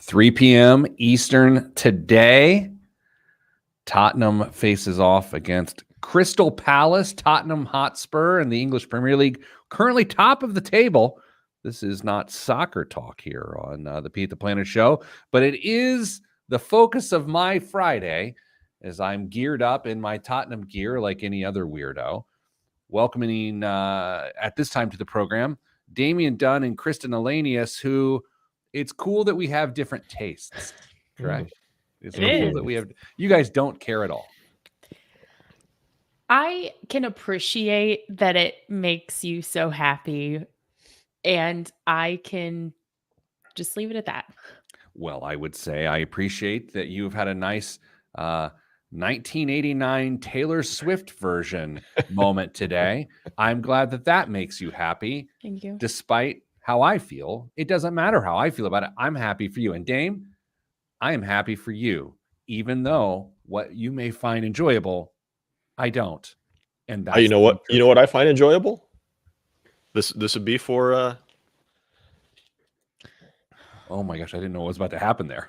3 p.m. Eastern today. Tottenham faces off against Crystal Palace. Tottenham Hotspur in the English Premier League, currently top of the table. This is not soccer talk here on the Pete the Planner show, but it is the focus of my Friday as I'm geared up in my Tottenham gear like any other weirdo. Welcoming at this time to the program, Damian Dunn and Kristen Elanius, who it's cool that we have different tastes, correct? It's cool that we have, you guys don't care at all. I can appreciate that it makes you so happy, and I can just leave it at that. Well, I would say I appreciate that you've had a nice 1989 Taylor Swift version moment today. I'm glad that that makes you happy. Thank you. Despite how I feel, it doesn't matter how I feel about it. I'm happy for you. And Dame, I am happy for you, even though what you may find enjoyable, I don't. And that's you know what I find enjoyable? This would be for oh my gosh, I didn't know what was about to happen there.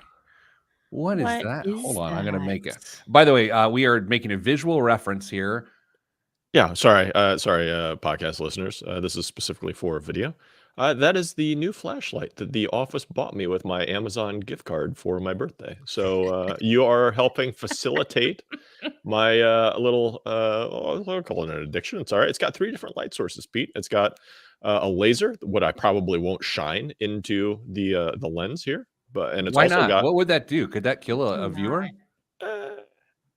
What is that? Hold on, I'm gonna make it. that? By the way, we are making a visual reference here. Yeah, sorry, podcast listeners. This is specifically for video. That is the new flashlight that the office bought me with my Amazon gift card for my birthday. So you are helping facilitate my little, I'll call it an addiction. It's all right. It's got 3 different light sources, Pete. It's got a laser, what I probably won't shine into the lens here, and it's Why also not? got. What would that do? Could that kill a viewer? Uh,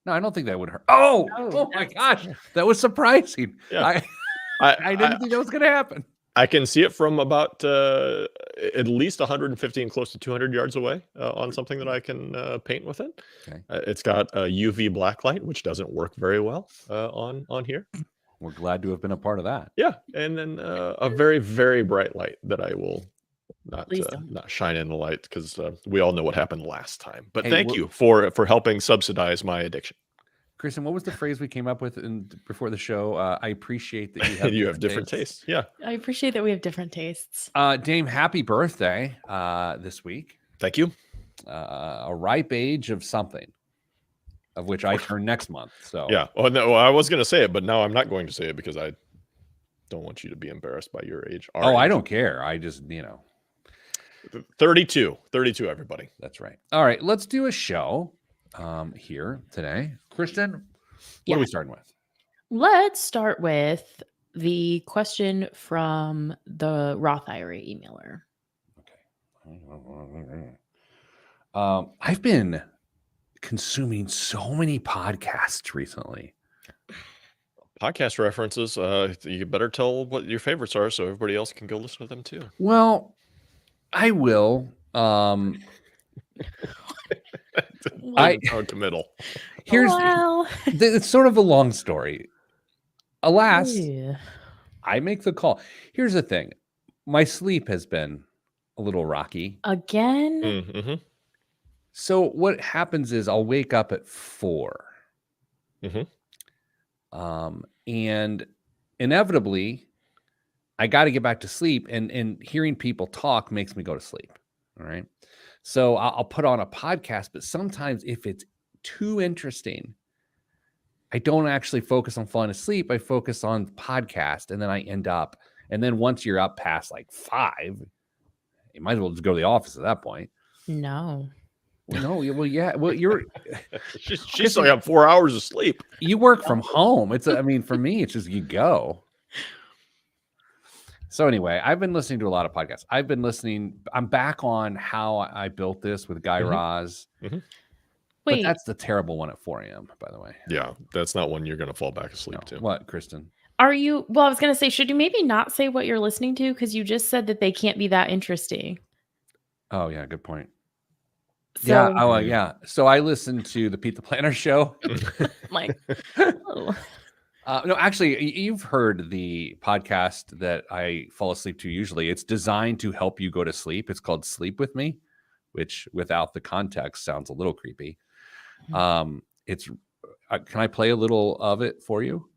No, I don't think that would hurt. Oh my gosh, that was surprising. Yeah. I didn't think that was going to happen. I can see it from about at least 150 and close to 200 yards away on something that I can paint with it. Okay. It's got a UV blacklight, which doesn't work very well on here. We're glad to have been a part of that. Yeah, and then a very, very bright light that I will not shine in the light because we all know what happened last time. But thank you for helping subsidize my addiction. Kristen, what was the phrase we came up with before the show? I appreciate that you have different tastes. Yeah, I appreciate that we have different tastes. Dame, happy birthday this week. Thank you. A ripe age of something, of which I turn next month. So yeah. Oh no, I was going to say it, but now I'm not going to say it because I don't want you to be embarrassed by your age. I don't care. I just 32, everybody. That's right. All right, let's do a show here today. Kristen, what are we starting with? Let's start with the question from the Roth IRA emailer. Okay. I've been consuming so many podcasts recently. Podcast references. You better tell what your favorites are so everybody else can go listen to them too. Well, I will. Committal. It's sort of a long story. Alas, I make the call. Here's the thing. My sleep has been a little rocky. Again? Mm-hmm. So what happens is I'll wake up at 4. Mm-hmm. And inevitably, I got to get back to sleep, and hearing people talk makes me go to sleep. All right. So I'll put on a podcast, but sometimes if it's too interesting, I don't actually focus on falling asleep. I focus on the podcast, and then I end up. And then once you're up past like 5, you might as well just go to the office at that point. No. Well, yeah. Well, you're. She's only got 4 hours of sleep. You work from home. For me, it's just you go. So anyway, I've been listening to a lot of podcasts. I'm back on How I Built This with Guy Raz. Mm-hmm. But that's the terrible one at 4 a.m., by the way. Yeah, that's not one you're going to fall back asleep to. What, Kristen? Are you? Well, I was going to say, should you maybe not say what you're listening to? Because you just said that they can't be that interesting. Oh, yeah, good point. So, yeah. Oh, yeah. So I listened to the Pete the Planner show. No, actually, you've heard the podcast that I fall asleep to usually. It's designed to help you go to sleep. It's called Sleep With Me, which without the context sounds a little creepy. Can I play a little of it for you?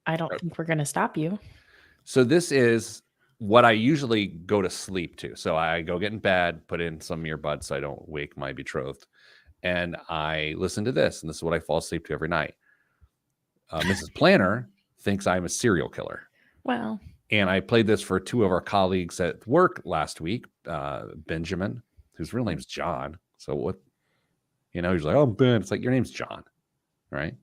I don't think we're going to stop you. So this is what I usually go to sleep to. So I go get in bed, put in some earbuds so I don't wake my betrothed, and I listen to this, and this is what I fall asleep to every night. Mrs. Planner thinks I'm a serial killer. Well, And I played this for 2 of our colleagues at work last week, Benjamin, whose real name's John. So what, he's like, oh, Ben. It's like, your name's John, right?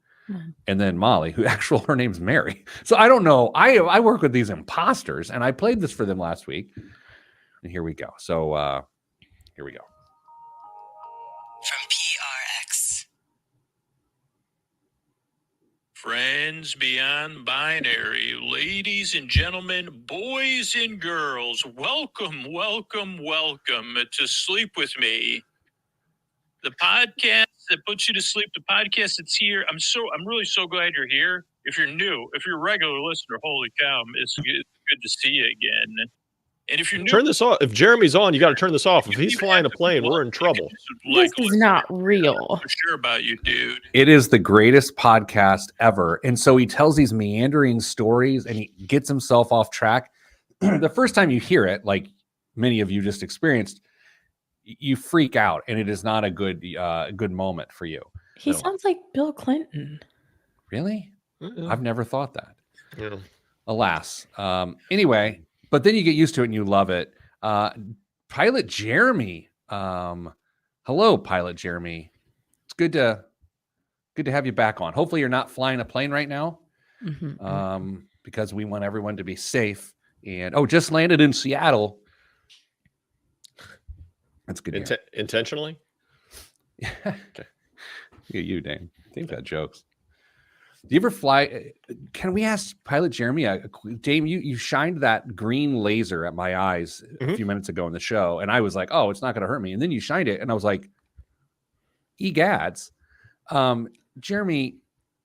And then Molly, her name's Mary. So I don't know. I work with these imposters, and I played this for them last week. And here we go. So here we go. From PRX. Friends beyond binary, ladies and gentlemen, boys and girls, welcome, welcome, welcome to Sleep With Me, the podcast that puts you to sleep, the podcast that's here. I'm really so glad you're here. If you're new, if you're a regular listener, holy cow, it's good to see you again. And if you're new, Turn this off. If Jeremy's on, you got to turn this off. If he's flying a plane, we're in trouble. this is not real. I'm sure about you, dude. It is the greatest podcast ever. And so he tells these meandering stories, and he gets himself off track. The first time you hear it, like many of you just experienced, you freak out, and it is not a good moment for you. He sounds like Bill Clinton. Really? Yeah. I've never thought that. Yeah. Alas. Anyway, but then you get used to it and you love it. Pilot Jeremy. Hello, Pilot Jeremy. It's good to have you back on. Hopefully you're not flying a plane right now. Because we want everyone to be safe. And just landed in Seattle. That's good. Intentionally? Okay. You, Dame. Dame's got jokes. Do you ever fly? Can we ask Pilot Jeremy? Dame, you shined that green laser at my eyes a few minutes ago in the show, and I was like, "Oh, it's not going to hurt me." And then you shined it, and I was like, "Egads." Jeremy,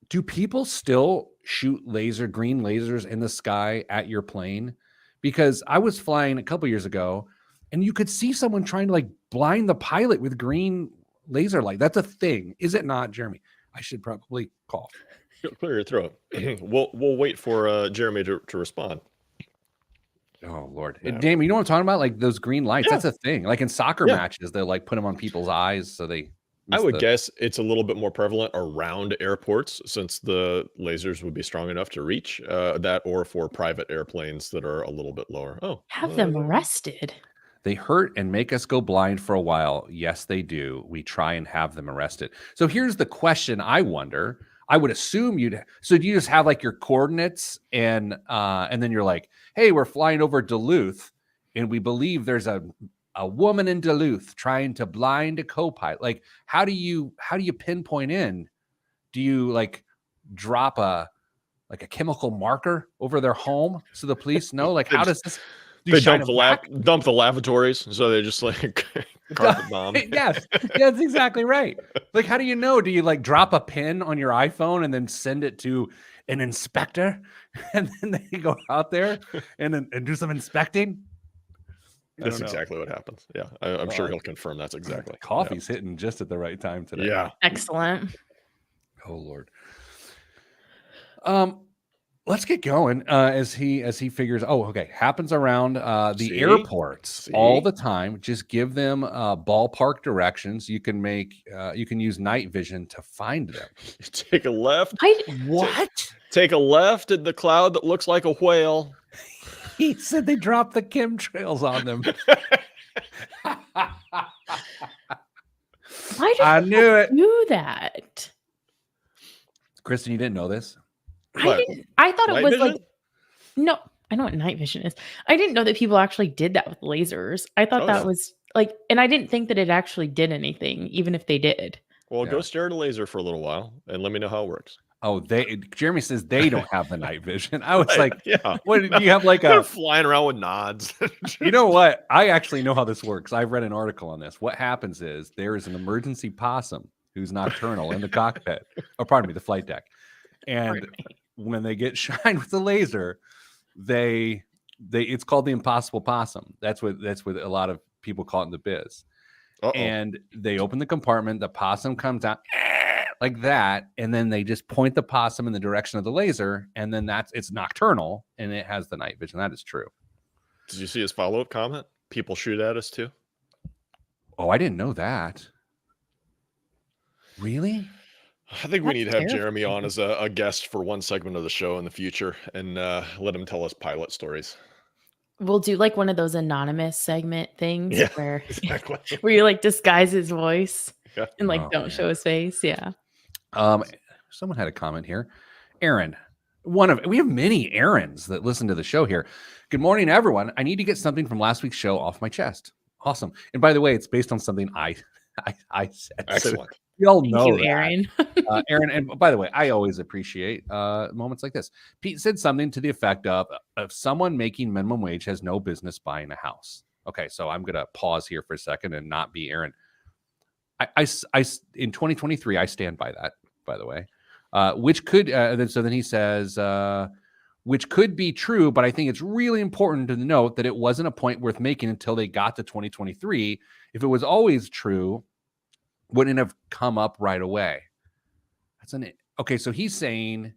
do people still shoot green lasers in the sky at your plane? Because I was flying a couple years ago, and you could see someone trying to blind the pilot with green laser light. That's a thing, is it not, Jeremy? I should probably cough. Clear your throat. We'll wait for Jeremy to respond. Oh Lord, Yeah. Damon, you know what I'm talking about? Like those green lights. Yeah. That's a thing. Like in soccer matches, they'll put them on people's eyes so they. I would guess it's a little bit more prevalent around airports, since the lasers would be strong enough to reach that, or for private airplanes that are a little bit lower. Have them arrested. They hurt and make us go blind for a while. Yes, they do. We try and have them arrested. So here's the question. I wonder. I would assume so do you just have your coordinates and then you're like, hey, we're flying over Duluth and we believe there's a woman in Duluth trying to blind a co-pilot. How do you pinpoint in? Do you drop a chemical marker over their home so the police know? How does this? They dump the lavatories, so they just carpet bomb. Yes, that's exactly right. How do you know? Do you drop a pin on your iPhone and then send it to an inspector, and then they go out there and do some inspecting? That's exactly what happens. Yeah, I'm sure he'll confirm that's exactly. Coffee's hitting just at the right time today. Yeah, excellent. Oh Lord. Let's get going as he figures. Oh, okay. Happens around the airports all the time. Just give them ballpark directions. You can use night vision to find them. Take a left. What? Take a left at the cloud that looks like a whale. He said they dropped the chemtrails on them. Why did I knew it. Do that? Kristen, you didn't know this? I thought it was vision? No, I know what night vision is. I didn't know that people actually did that with lasers. I thought that was and I didn't think that it actually did anything, even if they did. Well, go stare at a laser for a little while and let me know how it works. Oh, Jeremy says they don't have the night vision. I was yeah. What do you have They're flying around with nods? You know what? I actually know how this works. I've read an article on this. What happens is there is an emergency possum who's nocturnal in the cockpit, or pardon me, the flight deck. And when they get shined with the laser, it's called the impossible possum. That's what a lot of people call it in the biz. And they open the compartment, the possum comes out like that, and then they just point the possum in the direction of the laser, and then it's nocturnal and it has the night vision. That is true. Did you see his follow-up comment? People shoot at us too. Oh, I didn't know that. Really? I think we need to have Jeremy terrifying. on as a guest for one segment of the show in the future and let him tell us pilot stories. We'll do like one of those anonymous segment things Yeah, where exactly. where you like disguise his voice Yeah. and like Oh, don't man. show his face. Yeah. Someone had a comment here. Aaron, we have many Aarons that listen to the show here. Good morning, everyone. I need to get something from last week's show off my chest. Awesome. And by the way, it's based on something I said. Excellent. So we all Thank know you, that. Aaron. Aaron, and by the way, I always appreciate moments like this. Pete said something to the effect of, if someone making minimum wage has no business buying a house. Okay, so I'm going to pause here for a second and not be Aaron. I in 2023, I stand by that, by the way, which could, then he says, which could be true, but I think it's really important to note that it wasn't a point worth making until they got to 2023. If it was always true, wouldn't have come up right away. Okay. So he's saying,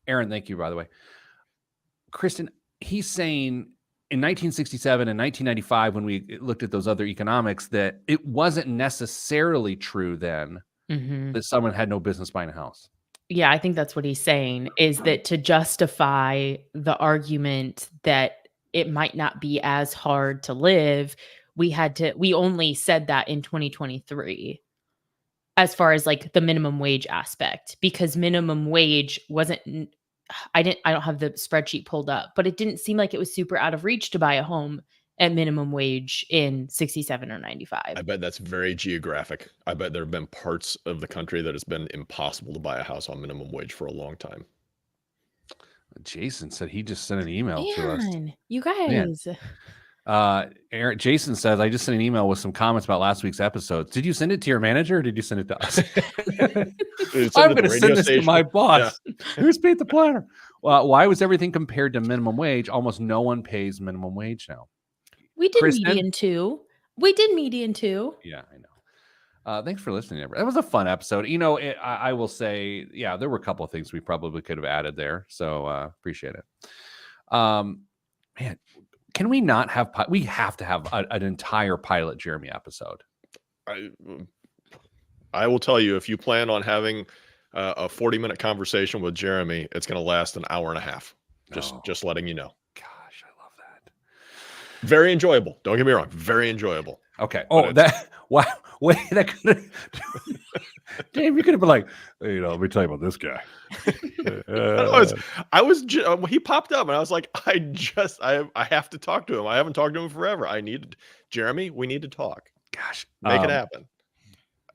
Aaron, thank you, by the way. Kristen, he's saying in 1967 and 1995, when we looked at those other economics, that it wasn't necessarily true then that someone had no business buying a house. Yeah, I think that's what he's saying, is that to justify the argument that it might not be as hard to live, we only said that in 2023 as far as like the minimum wage aspect, because minimum wage wasn't, I don't have the spreadsheet pulled up, but it didn't seem like it was super out of reach to buy a home at minimum wage in 67 or 95. I bet that's very geographic. I bet there have been parts of the country that it's been impossible to buy a house on minimum wage for a long time. Jason said he just sent an email to us. You guys. Aaron, Jason says, I just sent an email with some comments about last week's episodes. Did you send it to your manager or did you send it to us? I'm going to send this to my boss. Yeah. Who's Pete the Planner? Why was everything compared to minimum wage? Almost no one pays minimum wage now. We did median too. Yeah, I know. Thanks for listening. That was a fun episode. You know, I will say, yeah, there were a couple of things we probably could have added there. So appreciate it. Man, can we not have? We have to have an entire pilot Jeremy episode. I will tell you, if you plan on having a 40-minute conversation with Jeremy, it's going to last an hour and a half. Just letting you know. Gosh, I love that. Very enjoyable. Don't get me wrong. Very enjoyable. Okay. Oh, wow. Wait, that could have. Dave, you could have been like, hey, let me tell you about this guy. He popped up and I was like, I have to talk to him. I haven't talked to him forever. Jeremy, we need to talk. Gosh, make it happen.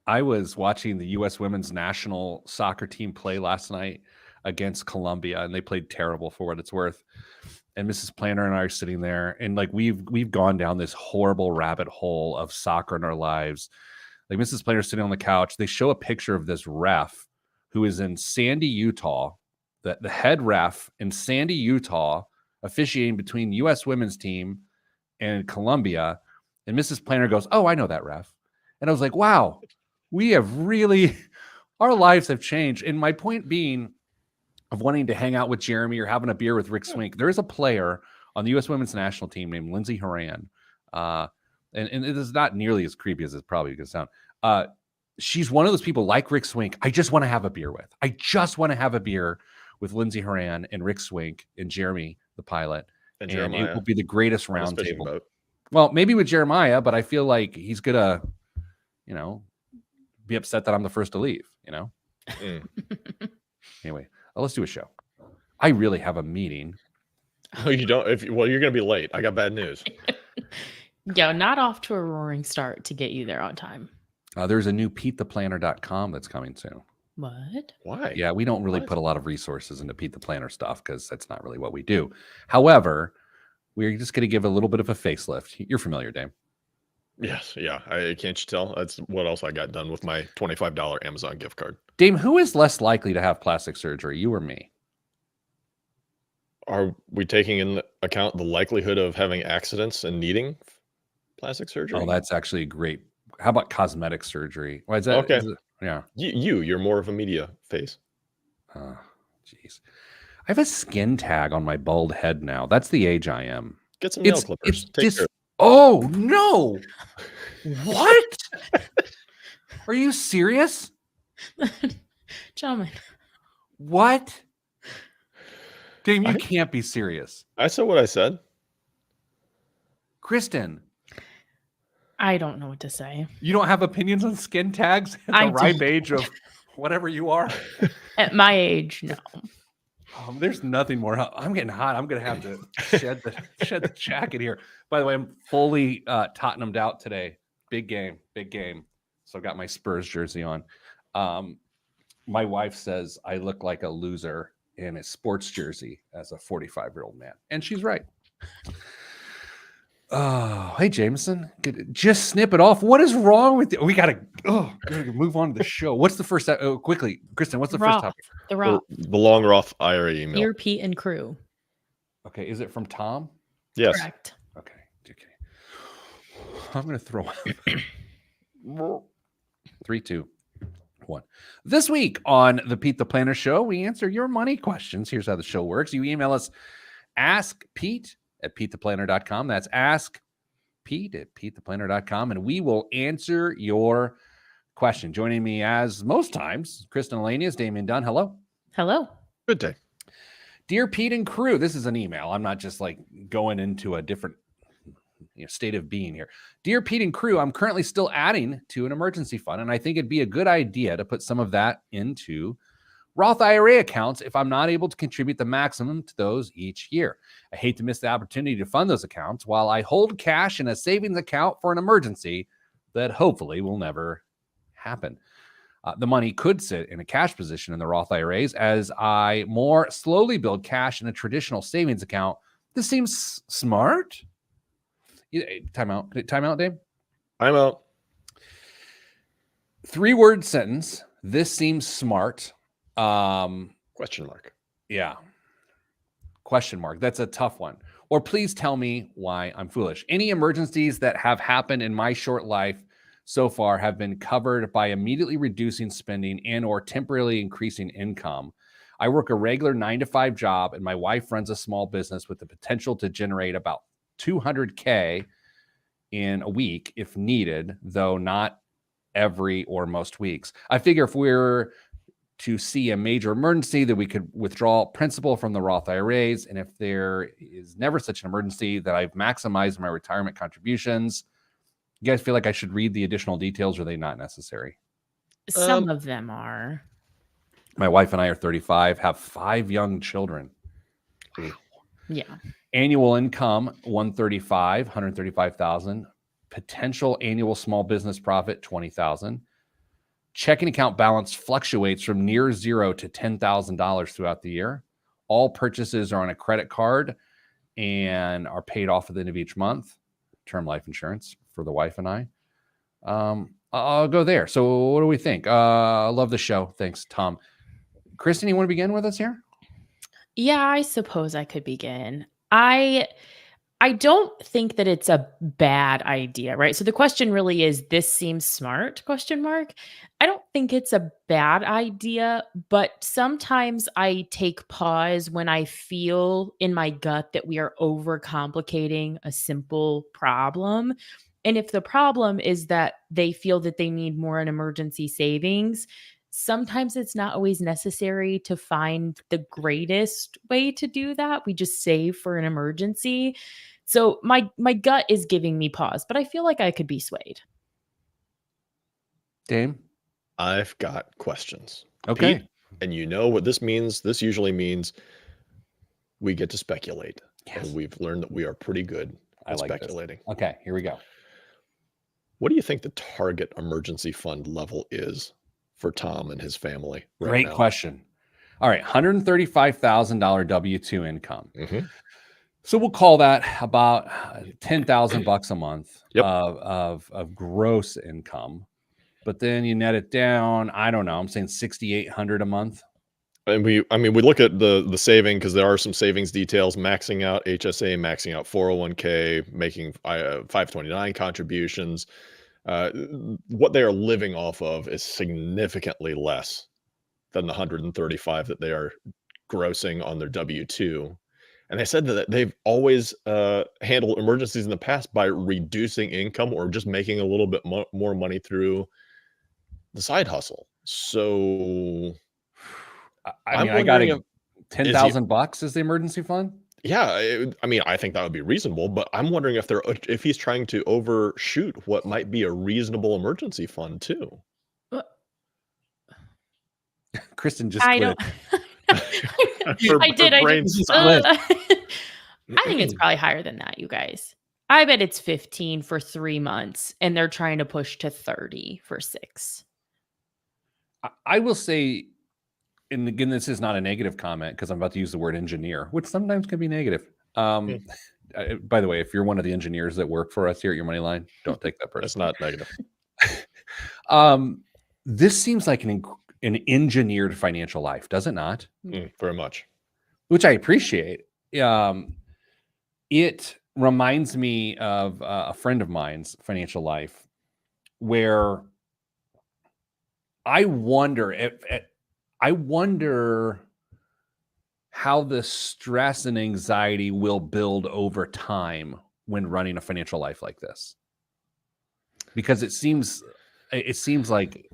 I was watching the U.S. women's national soccer team play last night against Colombia, and they played terrible for what it's worth. And Mrs. Planner and I are sitting there, and like we've gone down this horrible rabbit hole of soccer in our lives. Like Mrs. Planner sitting on the couch, they show a picture of this ref who is in Sandy, Utah, the head ref in Sandy, Utah, officiating between the U.S. women's team and Colombia. And Mrs. Planner goes, "Oh, I know that ref." And I was like, wow, our lives have changed. And my point being, of wanting to hang out with Jeremy or having a beer with Rick Swink, there is a player on the U.S. women's national team named Lindsey Horan. And it is not nearly as creepy as it's probably going to sound. She's one of those people like Rick Swink I just want to have a beer with. I just want to have a beer with Lindsey Horan and Rick Swink and Jeremy, the pilot. And it will be the greatest round table. Well, maybe with Jeremiah, but I feel like he's going to, be upset that I'm the first to leave, Anyway. Let's do a show. I really have a meeting. Oh, you don't? You're going to be late. I got bad news. Yo, not off to a roaring start to get you there on time. There's a new PeteThePlanner.com that's coming soon. What? Why? Yeah, we don't really put a lot of resources into Pete the Planner stuff because that's not really what we do. However, we're just going to give a little bit of a facelift. You're familiar, Dave. Yes, yeah. Can't you tell? That's what else I got done with my $25 Amazon gift card. Dame, who is less likely to have plastic surgery, you or me? Are we taking into account the likelihood of having accidents and needing plastic surgery? Oh, that's actually great. How about cosmetic surgery? Why is that? Okay. Yeah. You're more of a media face. Jeez. I have a skin tag on my bald head now. That's the age I am. Get some nail clippers. Take care. Oh no! What? Are you serious? Gentlemen, What? Dame, you I- can't be serious. I said what I said. Kristen, I don't know what to say. you don't have opinions on skin tags at the I ripe don't. age of whatever you are? At my age, no. There's nothing more. I'm getting hot. I'm gonna have to shed the jacket here. By the way, I'm fully Tottenham'd out today. Big game. So I got my Spurs jersey on. My wife says I look like a loser in a sports jersey as a 45-year-old man, and she's right. Oh, hey Jameson, just snip it off. What is wrong with you? We gotta move on to the show. What's the first? Quickly, Kristen. What's the first Roth, topic? the Roth. The long Roth IRA email. Dear Pete and crew. Okay, is it from Tom? Yes. Correct. Okay. I'm gonna throw up. 3, 2, 1. This week on the Pete the Planner Show, we answer your money questions. Here's how the show works. You email us, askpete@petetheplanner.com. That's askpete@petetheplanner.com, and we will answer your question. Joining me as most times, Kristen Elanius, Damian Dunn. Hello. Hello. Good day. Dear Pete and crew, this is an email. I'm not just like going into a different state of being here. Dear Pete and crew, I'm currently still adding to an emergency fund, and I think it'd be a good idea to put some of that into Roth IRA accounts if I'm not able to contribute the maximum to those each year. I hate to miss the opportunity to fund those accounts while I hold cash in a savings account for an emergency that hopefully will never happen. The money could sit in a cash position in the Roth IRAs as I more slowly build cash in a traditional savings account. This seems smart. Time out, Dave. I'm out. 3-word sentence. This seems smart. Question mark. Yeah. Question mark. That's a tough one. Or please tell me why I'm foolish. Any emergencies that have happened in my short life so far have been covered by immediately reducing spending and or temporarily increasing income. I work a regular 9-to-5 job, and my wife runs a small business with the potential to generate about $200K in a week if needed, though not every or most weeks. I figure if we're to see a major emergency that we could withdraw principal from the Roth IRAs. And if there is never such an emergency, that I've maximized my retirement contributions. You guys feel like I should read the additional details, or are they not necessary? Some of them are. My wife and I are 35, have 5 young children. Yeah. Annual income, 135,000. Potential annual small business profit, 20,000. Checking account balance fluctuates from near zero to $10,000 throughout the year. All purchases are on a credit card and are paid off at the end of each month. Term life insurance for the wife and I. I'll go there. So what do we think? I love the show. Thanks, Tom. Kristen, you want to begin with us here? Yeah, I suppose I could begin. I don't think that it's a bad idea, right? So the question really is, this seems smart, ? I don't think it's a bad idea, but sometimes I take pause when I feel in my gut that we are overcomplicating a simple problem. And if the problem is that they feel that they need more in emergency savings, sometimes it's not always necessary to find the greatest way to do that. We just save for an emergency. So my gut is giving me pause, but I feel like I could be swayed. Dame? I've got questions. Okay. Pete, and you know what this means? This usually means we get to speculate. Yes. And we've learned that we are pretty good at like speculating. This. Okay, here we go. What do you think the target emergency fund level is for Tom and his family right Great now? question. All right, $135,000 W-2 income. Mm-hmm. So we'll call that about $10,000 a month Yep. of gross income. But then you net it down, I don't know, I'm saying $6,800 a month. And we look at the saving, because there are some savings details, maxing out HSA, maxing out 401k, making 529 contributions. What they are living off of is significantly less than the 135 that they are grossing on their W-2. And they said that they've always handled emergencies in the past by reducing income or just making a little bit more money through the side hustle. So I I'm mean, I got wondering if 10,000 bucks as the emergency fund. yeah, I mean, I think that would be reasonable, but I'm wondering if he's trying to overshoot what might be a reasonable emergency fund too. Kristen just I split. don't. I did. Her I brain just. stopped. I think it's probably higher than that, you guys. I bet it's 15 for 3 months, and they're trying to push to 30 for 6. I will say, and again, this is not a negative comment because I'm about to use the word engineer, which sometimes can be negative. By the way, if you're one of the engineers that work for us here at Your Money Line, don't take that That's personally. not negative. This seems like an engineered financial life, does it not? Very much. Which I appreciate. It reminds me of a friend of mine's financial life, where I wonder how the stress and anxiety will build over time when running a financial life like this, because it seems like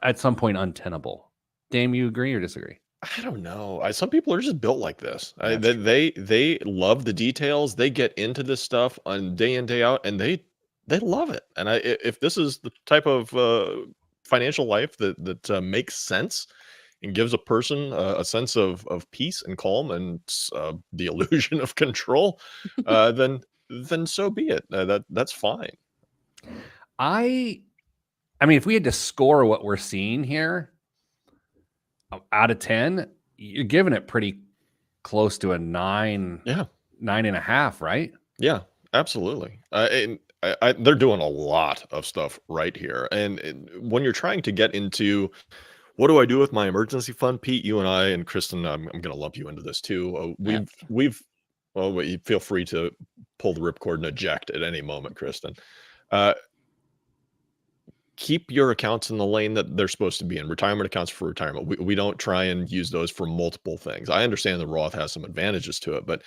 at some point untenable. Dame, you agree or disagree? I don't know. Some people are just built like this. That's true. They love the details. They get into this stuff on day in day out, and they love it. And if this is the type of financial life that makes sense and gives a person a sense of peace and calm and the illusion of control, then so be it. That's fine. I mean, if we had to score what we're seeing here out of 10, you're giving it pretty close to a 9, Yeah. 9.5, right? Yeah, absolutely. And they're doing a lot of stuff right here. And when you're trying to get into what do I do with my emergency fund, Pete, you and I and Kristen, I'm going to lump you into this too. Well, you feel free to pull the ripcord and eject at any moment, Kristen. Keep your accounts in the lane that they're supposed to be in. Retirement accounts for retirement. We don't try and use those for multiple things. I understand the Roth has some advantages to it, but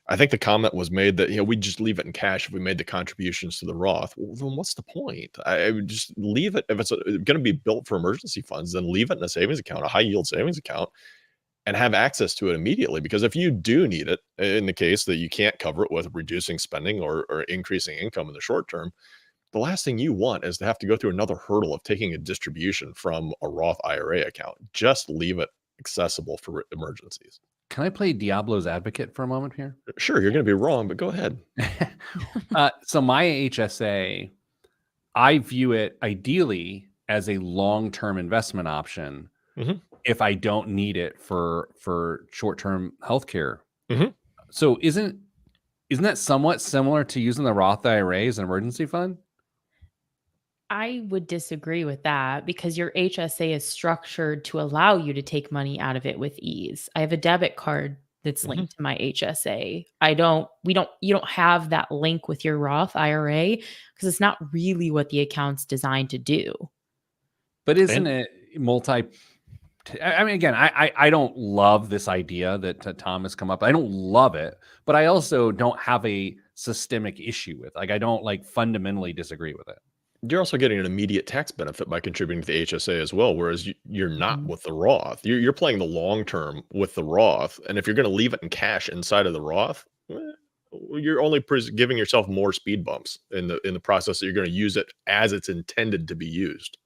I think the comment was made that, we just leave it in cash if we made the contributions to the Roth. Well, then what's the point? I would just leave it. If it's going to be built for emergency funds, then leave it in a savings account, a high yield savings account, and have access to it immediately. Because if you do need it, in the case that you can't cover it with reducing spending or increasing income in the short term, the last thing you want is to have to go through another hurdle of taking a distribution from a Roth IRA account. Just leave it accessible for emergencies. Can I play Diablo's advocate for a moment here? Sure, you're going to be wrong, but go ahead. So my HSA, I view it ideally as a long-term investment option if I don't need it for short-term healthcare. So isn't that somewhat similar to using the Roth IRA as an emergency fund? I would disagree with that because your HSA is structured to allow you to take money out of it with ease. I have a debit card that's linked to my HSA. You don't have that link with your Roth IRA because it's not really what the account's designed to do. But isn't it I mean, again, I don't love this idea that Tom has come up. I don't love it, but I also don't have a systemic issue with. I don't fundamentally disagree with it. You're also getting an immediate tax benefit by contributing to the HSA as well, whereas you're not with the Roth. You're playing the long term with the Roth, and if you're going to leave it in cash inside of the Roth, you're only giving yourself more speed bumps in the process that you're going to use it as it's intended to be used.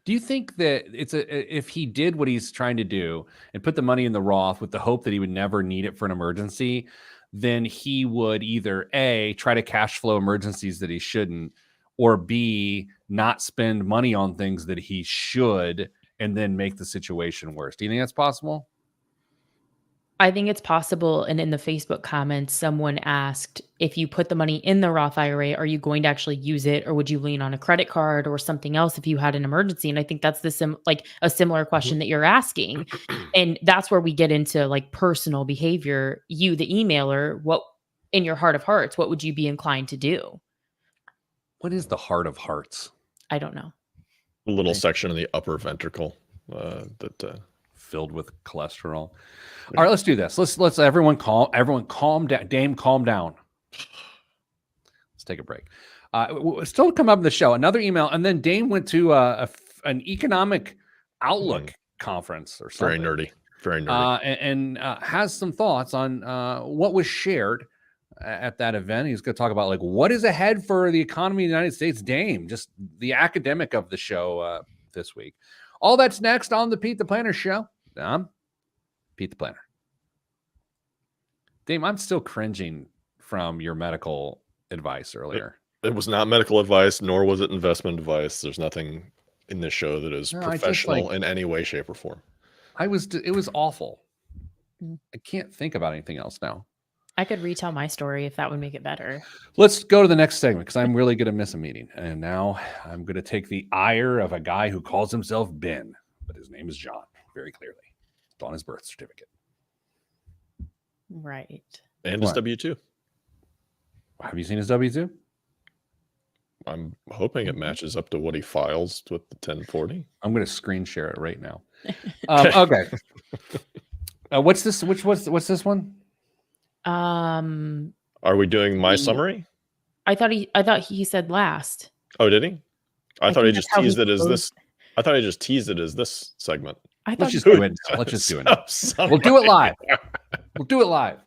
Do you think that if he did what he's trying to do and put the money in the Roth with the hope that he would never need it for an emergency, then he would either A, try to cash flow emergencies that he shouldn't, or B, not spend money on things that he should and then make the situation worse? Do you think that's possible? I think it's possible. And in the Facebook comments, someone asked, if you put the money in the Roth IRA, are you going to actually use it, or would you lean on a credit card or something else if you had an emergency? And I think that's a similar question that you're asking. And that's where we get into personal behavior. You, the emailer, what in your heart of hearts, what would you be inclined to do? What is the heart of hearts? I don't know. A little section in the upper ventricle filled with cholesterol. All right, let's do this. Let's everyone calm down. Dame, calm down. Let's take a break. Still come up in the show. Another email, and then Dame went to an economic outlook conference or something. Very nerdy. And has some thoughts on what was shared at that event. He's going to talk about like what is ahead for the economy of the United States. Dame, just the academic of the show this week. All that's next on the Pete the Planner Show. Pete the Planner. Dame, I'm still cringing from your medical advice earlier. It was not medical advice, nor was it investment advice. There's nothing in this show that is professional in any way, shape, or form. It was awful. I can't think about anything else now. I could retell my story if that would make it better. Let's go to the next segment because I'm really going to miss a meeting. And now I'm going to take the ire of a guy who calls himself Ben, but his name is John, very clearly. It's on his birth certificate. Right. And his W-2. Have you seen his W-2? I'm hoping it matches up to what he files with the 1040. I'm going to screen share it right now. Okay. What's this? What's this one? Are we doing my summary? I thought he said last. Oh, did he? I thought he just teased it as this. I thought he just teased it as this segment. Let's just do it now. Let's just do it now. We'll do it live. We'll do it live.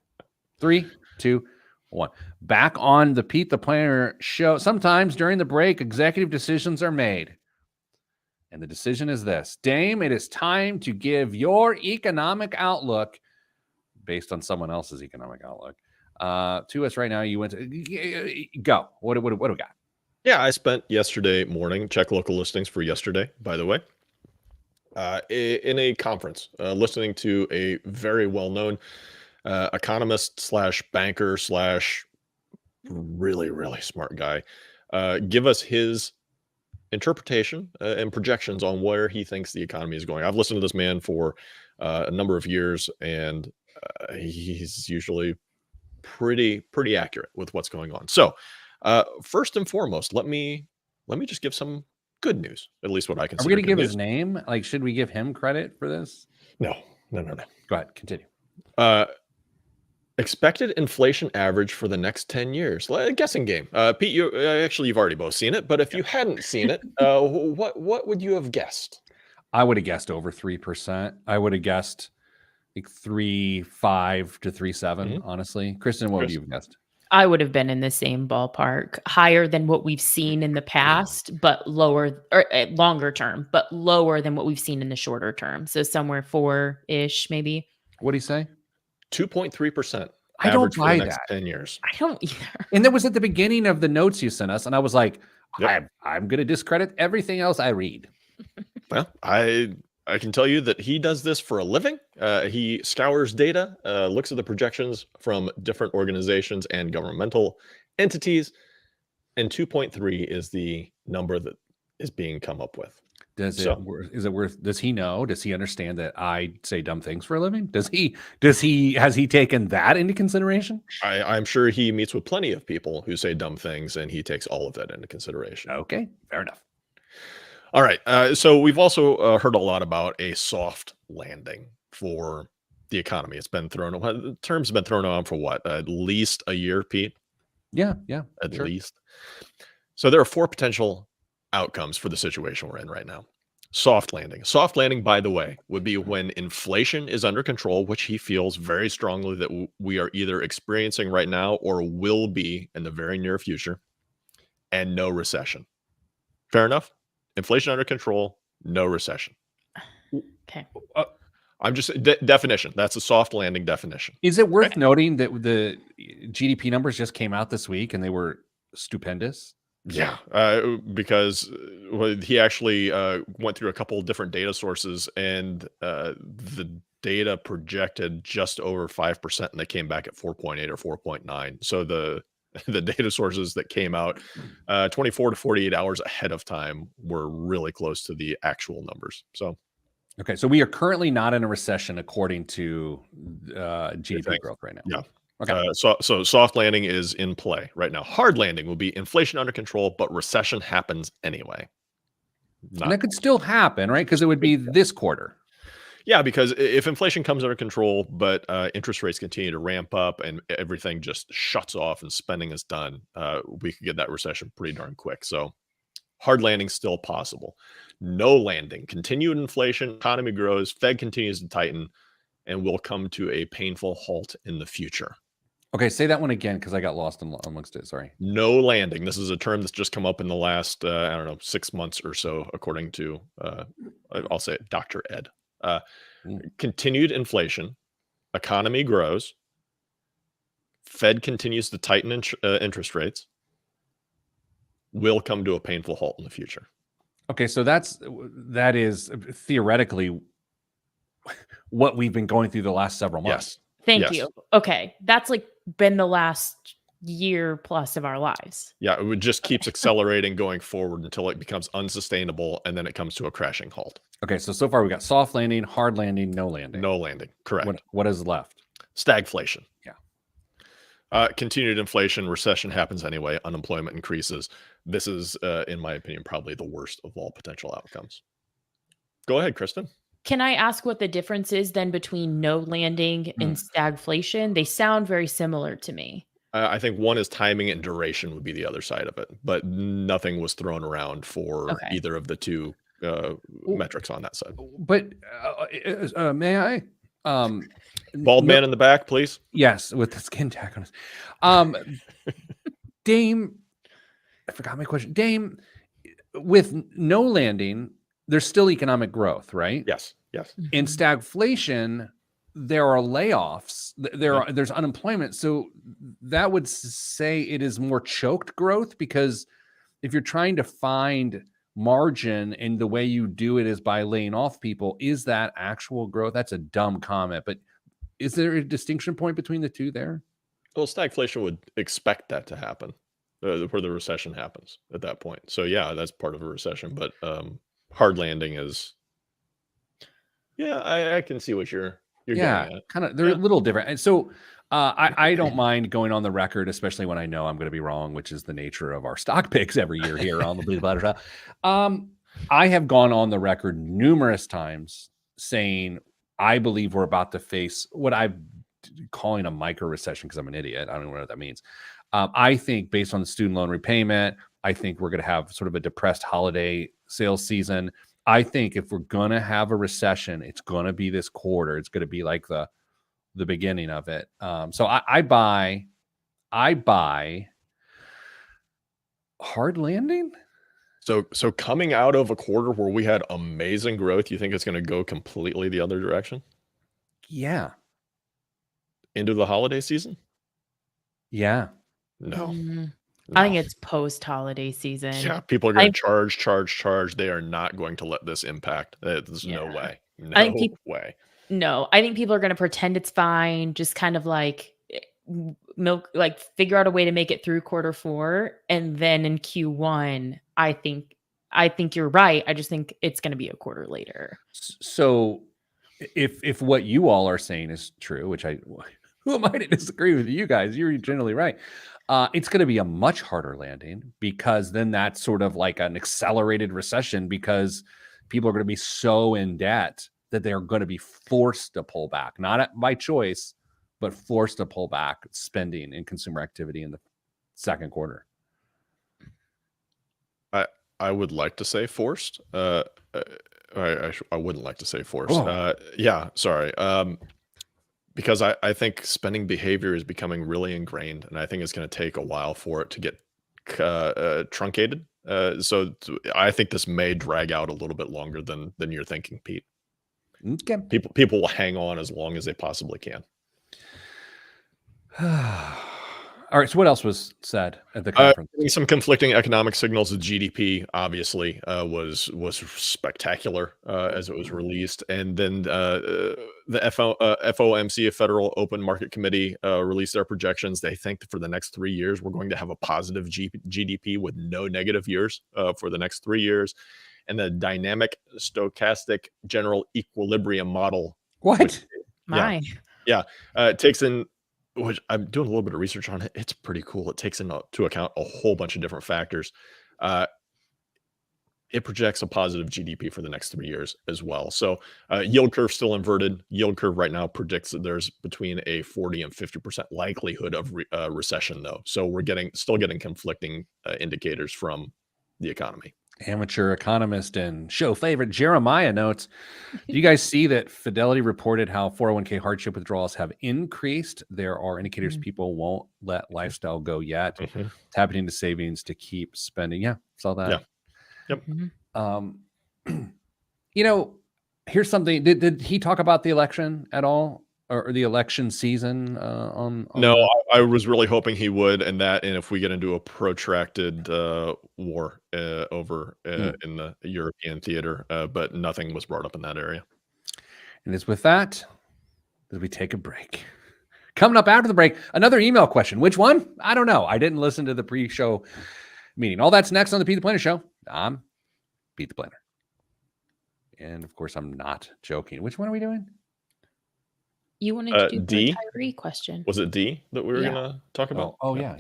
3, 2, 1. Back on the Pete the Planner Show. Sometimes during the break, executive decisions are made. And the decision is this. Dame, it is time to give your economic outlook based on someone else's economic outlook to us right now. You went to go. What do we got? Yeah, I spent yesterday morning, check local listings for yesterday, by the way, in a conference, listening to a very well-known economist / banker / really, really smart guy give us his interpretation and projections on where he thinks the economy is going. I've listened to this man for a number of years, and he's usually pretty accurate with what's going on. So first and foremost, let me just give some good news, at least what I consider. Are we going to give his name? Like, should we give him credit for this? No. Go ahead, continue. Expected inflation average for the next 10 years. Guessing game. Pete, you've already both seen it, but if you hadn't seen it, what would you have guessed? I would have guessed over 3%. I would have guessed like 3.5 to 3.7, honestly. Kristen, what would you have guessed? I would have been in the same ballpark, higher than what we've seen in the past, but lower, or longer term, but lower than what we've seen in the shorter term. So somewhere 4-ish, maybe. What do you say? 2.3%. I don't buy that. 10 years. I don't either. And that was at the beginning of the notes you sent us, and I was like, yep. I'm going to discredit everything else I read. Well, I can tell you that he does this for a living. He scours data, looks at the projections from different organizations and governmental entities, and 2.3 is the number that is being come up with. Is it worth? Does he know? Does he understand that I say dumb things for a living? Has he taken that into consideration? I'm sure he meets with plenty of people who say dumb things, and he takes all of that into consideration. Okay, fair enough. All right. So we've also heard a lot about a soft landing for the economy. The term's been thrown around for what? At least a year, Pete? Yeah. At least. So there are 4 potential outcomes for the situation we're in right now. Soft landing. Soft landing, by the way, would be when inflation is under control, which he feels very strongly that we are either experiencing right now or will be in the very near future, and no recession. Fair enough? Inflation under control, no recession. Okay. I'm just definition. That's a soft landing definition. Is it worth noting that the GDP numbers just came out this week and they were stupendous? Yeah, because he actually went through a couple of different data sources, and the data projected just over 5%, and they came back at 4.8 or 4.9. So the data sources that came out 24 to 48 hours ahead of time were really close to the actual numbers. So, okay, so we are currently not in a recession according to GDP growth right now. Yeah. Okay. So soft landing is in play right now. Hard landing will be inflation under control, but recession happens anyway. And that could still happen, right? Because it would be this quarter. Yeah, because if inflation comes under control, but interest rates continue to ramp up and everything just shuts off and spending is done, we could get that recession pretty darn quick. So hard landing still possible. No landing, continued inflation, economy grows, Fed continues to tighten, and we'll come to a painful halt in the future. Okay, say that one again because I got lost amongst it. Sorry. No landing. This is a term that's just come up in the last, I don't know, 6 months or so, according to, I'll say it, Dr. Ed. Continued inflation, economy grows, Fed continues to tighten interest rates, will come to a painful halt in the future. Okay, so that is theoretically what we've been going through the last several months. Yes. Thank Yes. you. Okay. That's like been the last year plus of our lives. Yeah, it just keeps accelerating going forward until it becomes unsustainable, and then it comes to a crashing halt. Okay, so far we got soft landing, hard landing, no landing. No landing. Correct. What is left? Stagflation. Yeah. Continued inflation, recession happens anyway, unemployment increases. This is, in my opinion, probably the worst of all potential outcomes. Go ahead, Kristen. Can I ask what the difference is then between no landing and stagflation? They sound very similar to me. I think one is timing and duration would be the other side of it, but nothing was thrown around for either of the two metrics on that side. But may I? Bald man in the back, please. Yes, with the skin tack on his. Dame, I forgot my question. Dame, with no landing, there's still economic growth, right? Yes. In stagflation, there are layoffs. There's unemployment. So that would say it is more choked growth, because if you're trying to find margin and the way you do it is by laying off people, is that actual growth? That's a dumb comment, but is there a distinction point between the two there? Well, stagflation would expect that to happen, where the recession happens at that point. So yeah, that's part of a recession, but hard landing is, I can see what you're getting at. Kind of, they're a little different. And so I don't mind going on the record, especially when I know I'm going to be wrong, which is the nature of our stock picks every year here on the Blue Bladder Show. I have gone on the record numerous times saying I believe we're about to face what I'm calling a micro recession because I'm an idiot. I don't know what that means. I think based on the student loan repayment, I think we're going to have sort of a depressed holiday sales season. I think if we're going to have a recession, it's going to be this quarter. It's going to be like the beginning of it. So I buy hard landing. So coming out of a quarter where we had amazing growth, you think it's going to go completely the other direction? Yeah. Into the holiday season? Yeah. No. I think it's post-holiday season. Yeah, people are going to charge. They are not going to let this impact. There's no way. No way. No, I think people are going to pretend it's fine, just kind of like figure out a way to make it through quarter 4, and then in Q1, I think you're right. I just think it's going to be a quarter later. So if what you all are saying is true, which who am I to disagree with you guys? You're generally right. It's going to be a much harder landing, because then that's sort of like an accelerated recession, because people are going to be so in debt that they're going to be forced to pull back, not by choice, but forced to pull back spending and consumer activity in the second quarter. I would like to say forced. I wouldn't like to say forced. Oh. Sorry. Because I think spending behavior is becoming really ingrained, and I think it's going to take a while for it to get truncated. So I think this may drag out a little bit longer than you're thinking, Pete. Okay. People will hang on as long as they possibly can. All right. So what else was said at the conference? Some conflicting economic signals. The GDP obviously was spectacular as it was released, and then the FOMC, a Federal Open Market Committee, released their projections. They think that for the next 3 years, we're going to have a positive GDP with no negative years for the next 3 years, and the dynamic stochastic general equilibrium model. What? It takes in, which I'm doing a little bit of research on it. It's pretty cool. It takes into account a whole bunch of different factors. it projects a positive GDP for the next 3 years as well. So yield curve still inverted. Yield curve right now predicts that there's between a 40 and 50% likelihood of recession, though. So we're still getting conflicting indicators from the economy. Amateur economist and show favorite Jeremiah notes, do you guys see that Fidelity reported how 401k hardship withdrawals have increased? There are indicators people won't let lifestyle go yet. Tapping into savings to keep spending. Yeah, saw that. Yeah. Yep. You know, here's something. Did he talk about the election at all, or the election season? No, I was really hoping he would, and if we get into a protracted war over in the European theater, but nothing was brought up in that area. And it's with that that we take a break. Coming up after the break, another email question. Which one? I don't know. I didn't listen to the pre-show meeting. All that's next on the Pete the Planner Show. I'm Pete the Planner. And of course, I'm not joking. Which one are we doing? You wanted to do D? the Tyree question. Was it D that we were Yeah. going to talk about? Oh, yeah.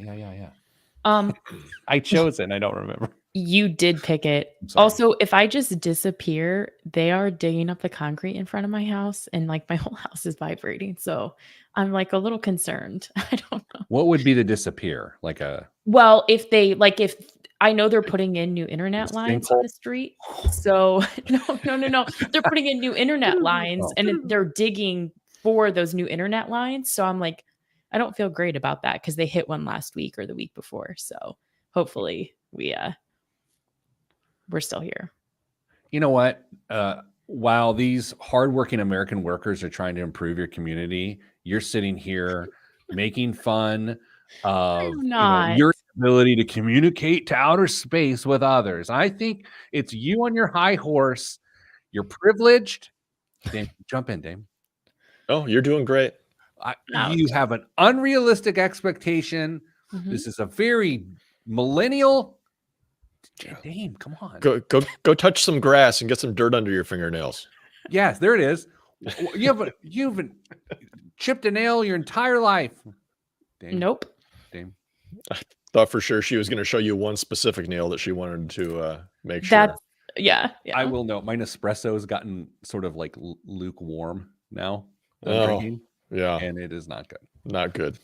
I chose it and I don't remember. You did pick it. Sorry. Also, if I just disappear, they are digging up the concrete in front of my house and like my whole house is vibrating. So I'm like a little concerned. I don't know. What would be the disappear? Well, if I know they're putting in new internet lines on the street. So no. They're putting in new internet lines and they're digging for those new internet lines. So I'm like, I don't feel great about that because they hit one last week or the week before. So hopefully we're still here. You know what? While these hardworking American workers are trying to improve your community, you're sitting here making fun of your ability to communicate to outer space with others. I think it's you on your high horse. You're privileged. Dame, jump in, Dame. Oh, you're doing great. You have an unrealistic expectation. This is a very millennial. Dame, come on. Go touch some grass and get some dirt under your fingernails. Yes, there it is. You haven't chipped a nail your entire life. Dame. Nope. Dame. I thought for sure she was going to show you one specific nail that she wanted to make sure. Yeah. I will note my Nespresso has gotten sort of like lukewarm now. Drinking. Yeah. And it is not good. Not good.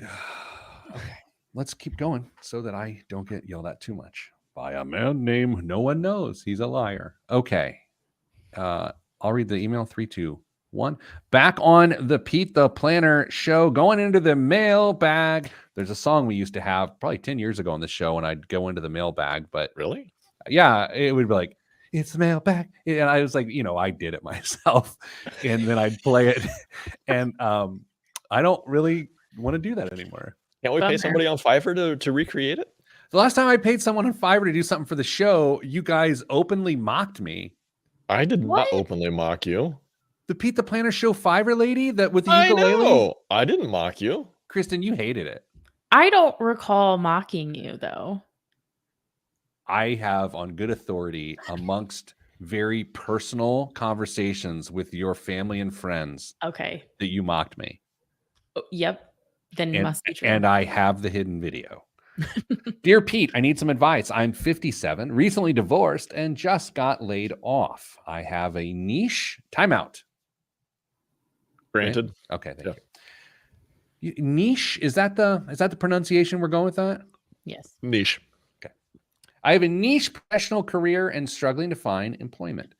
Okay. Let's keep going so that I don't get yelled at too much by a man named no one knows. He's a liar. Okay. I'll read the email. 3, 2, 1. Back on the Pete the Planner Show, going into the mailbag. There's a song we used to have probably 10 years ago on the show, and I'd go into the mailbag. But really? Yeah, it would be like, it's the mailbag. And I was like, I did it myself. And then I'd play it. And I don't really want to do that anymore. Can't we pay somebody on Fiverr to recreate it? The last time I paid someone on Fiverr to do something for the show, you guys openly mocked me. I did not openly mock you. The Pete the Planner Show Fiverr lady that with the ukulele? No, I didn't mock you. Kristen, you hated it. I don't recall mocking you, though. I have on good authority amongst very personal conversations with your family and friends. Okay. That you mocked me. Oh, yep. Then it must be true. And I have the hidden video. Dear Pete, I need some advice. I'm 57, recently divorced, and just got laid off. I have a niche timeout. Granted. Okay, thank you. Niche, is that the pronunciation we're going with that? Yes. Niche. Okay. I have a niche professional career and struggling to find employment.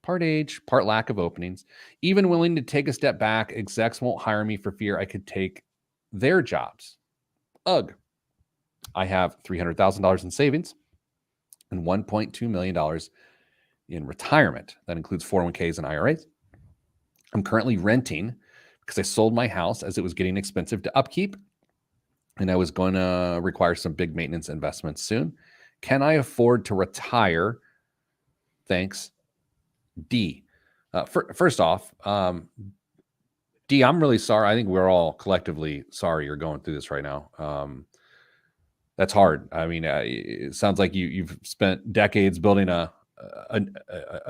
Part age, part lack of openings. Even willing to take a step back, execs won't hire me for fear I could take their jobs. Ugh. I have $300,000 in savings and $1.2 million in retirement. That includes 401ks and IRAs. I'm currently renting because I sold my house as it was getting expensive to upkeep, and I was going to require some big maintenance investments soon. Can I afford to retire? Thanks, D. First off, D, I'm really sorry. I think we're all collectively sorry you're going through this right now. That's hard. I mean, it sounds like you've spent decades building a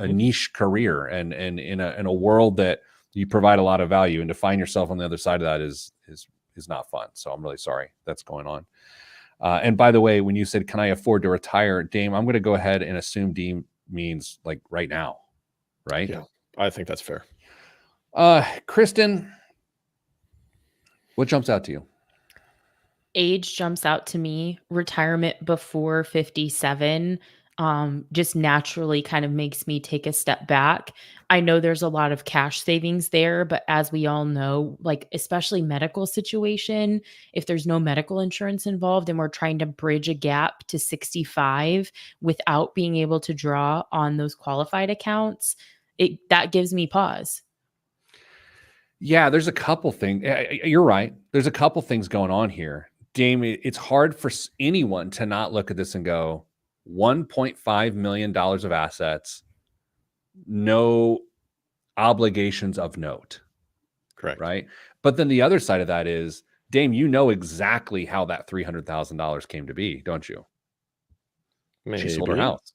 niche career, and in a world that you provide a lot of value, and to find yourself on the other side of that is not fun. So I'm really sorry that's going on. And by the way, when you said, can I afford to retire, Dame, I'm going to go ahead and assume D means like right now, right? Yeah, I think that's fair. Kristen, what jumps out to you? Age jumps out to me. Retirement before 57 just naturally kind of makes me take a step back. I know there's a lot of cash savings there, but as we all know, like especially medical situation, if there's no medical insurance involved and we're trying to bridge a gap to 65 without being able to draw on those qualified accounts, that gives me pause. Yeah, there's a couple things. You're right. There's a couple things going on here. Dame, it's hard for anyone to not look at this and go, $1.5 million of assets, no obligations of note. Correct. Right. But then the other side of that is, Dame, you know exactly how that $300,000 came to be, don't you? She sold her Maybe. house.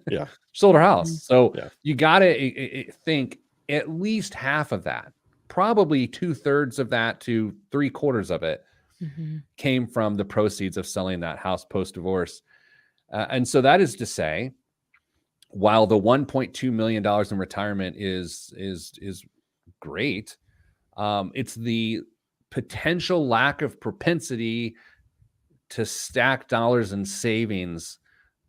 Yeah. Sold her house. So Yeah. you got to think at least half of that, probably 2/3 of that to 3/4 of it came from the proceeds of selling that house post-divorce. And so that is to say, while the $1.2 million in retirement is great, it's the potential lack of propensity to stack dollars and savings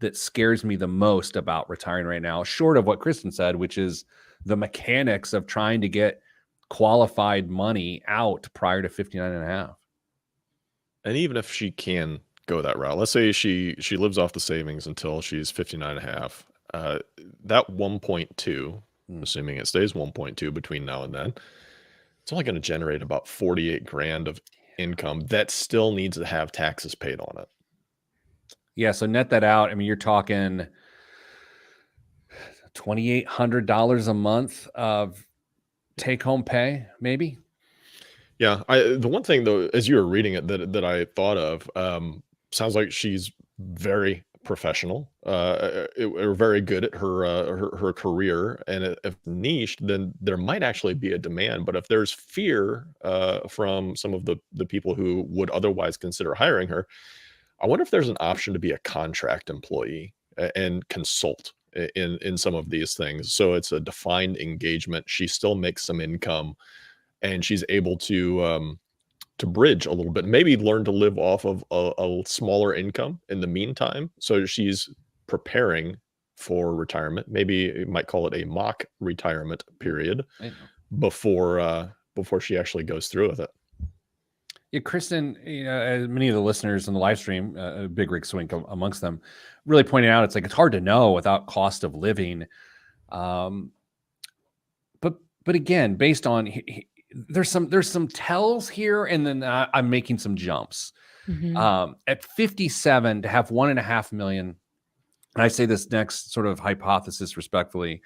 that scares me the most about retiring right now, short of what Kristen said, which is the mechanics of trying to get qualified money out prior to 59 and a half. And even if she can go that route, let's say she lives off the savings until she's 59 and a half, that 1.2, assuming it stays 1.2 between now and then, it's only going to generate about 48 grand of income that still needs to have taxes paid on it. Yeah, so net that out. I mean, you're talking $2,800 a month of take-home pay, maybe. Yeah, the one thing though, as you were reading it, that I thought of, sounds like she's very professional, or very good at her career, and if niche, then there might actually be a demand. But if there's fear from some of the people who would otherwise consider hiring her, I wonder if there's an option to be a contract employee and consult in some of these things. So it's a defined engagement. She still makes some income, and she's able to bridge a little bit, maybe learn to live off of a smaller income in the meantime. So she's preparing for retirement. Maybe you might call it a mock retirement period before she actually goes through with it. Yeah, Kristen, as many of the listeners in the live stream, Big Rig Swink amongst them, really pointing out, it's like it's hard to know without cost of living. But again, based on there's some tells here, and then I'm making some jumps. At 57, to have $1.5 million, and I say this next sort of hypothesis respectfully,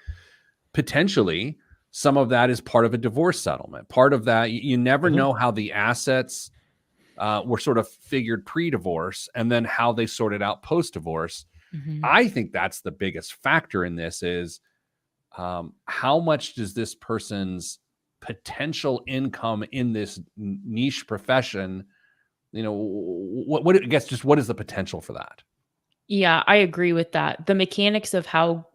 potentially some of that is part of a divorce settlement. Part of that, you never know how the assets were sort of figured pre-divorce and then how they sorted out post-divorce. I think that's the biggest factor in this is how much does this person's potential income in this niche profession, what I guess, just what is the potential for that? Yeah, I agree with that. The mechanics of how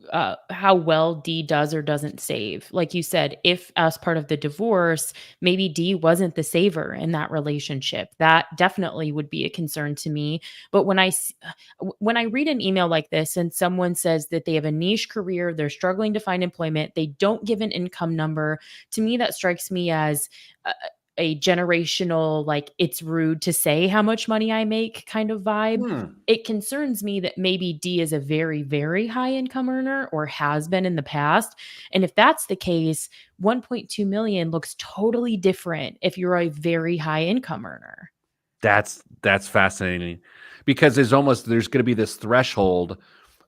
well D does or doesn't save. Like you said, if as part of the divorce, maybe D wasn't the saver in that relationship, that definitely would be a concern to me. But when I read an email like this and someone says that they have a niche career, they're struggling to find employment, they don't give an income number, to me that strikes me as a generational, like, it's rude to say how much money I make kind of vibe. It concerns me that maybe D is a very, very high income earner or has been in the past. And if that's the case, 1.2 million looks totally different if you're a very high income earner. That's fascinating, because there's going to be this threshold